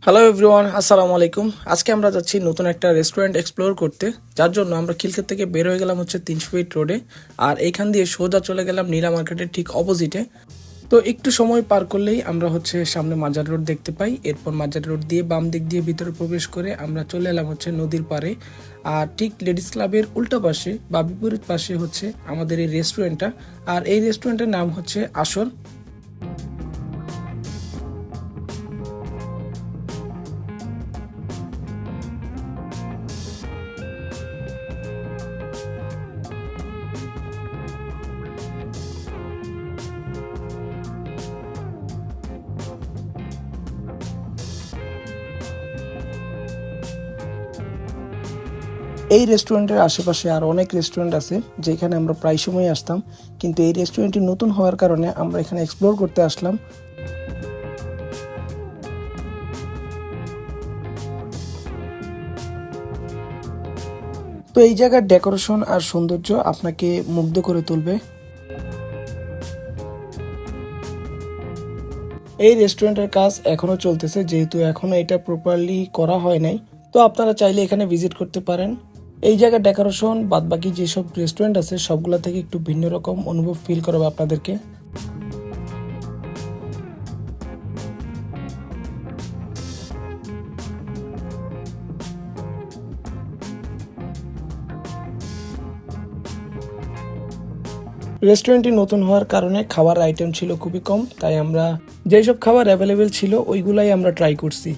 Hello everyone, আসসালামু আলাইকুম। আজকে আমরা যাচ্ছি নতুন একটা রেস্টুরেন্ট এক্সপ্লোর করতে, যার জন্য আমরা খিলক্ষেত থেকে বের হয়ে গেলাম হচ্ছে 300 ফিট রোডে। আর এইখান দিয়ে সোজা চলে গেলাম নীলা মার্কেটের ঠিক অপোজিটে। তো একটু সময় পার করলেই আমরা হচ্ছে সামনে মাজার রোড দেখতে পাই। এরপর মাজার রোড দিয়ে বাম দিক দিয়ে ভিতরে প্রবেশ করে আমরা চলে এলাম হচ্ছে নদীর পাড়ে। আর ঠিক লেডিস ক্লাবের উল্টো পাশে বা বিপরীত পাশে হচ্ছে আমাদের এই রেস্টুরেন্টটা। আর এই রেস্টুরেন্টের নাম হচ্ছে আসর। এই রেস্টুরেন্টের আশেপাশে আর অনেক রেস্টুরেন্ট আছে যেখানে আমরা প্রায় সময় আসতাম, কিন্তু এই রেস্টুরেন্টটি নতুন হওয়ার কারণে আমরা এখানে এক্সপ্লোর করতে আসলাম। তো এই জায়গার ডেকোরেশন আর সৌন্দর্য আপনাকে মুগ্ধ করে তুলবে। এই রেস্টুরেন্টের কাজ এখনো চলতেছে, যেহেতু এখনো এটা প্রপারলি করা হয় নাই। তো আপনারা চাইলে এখানে ভিজিট করতে পারেন। এই জায়গার ডেকোরেশন বাদবাকি যেসব রেস্টুরেন্ট আছে সবগুলা থেকে একটু ভিন্ন রকম অনুভব ফিল করাবে আপনাদেরকে। রেস্টুরেন্টটি নতুন হওয়ার কারণে খাবার আইটেম ছিল খুবই কম, তাই আমরা যেসব খাবার অ্যাভেলেবেল ছিল ওইগুলাই আমরা ট্রাই করছি।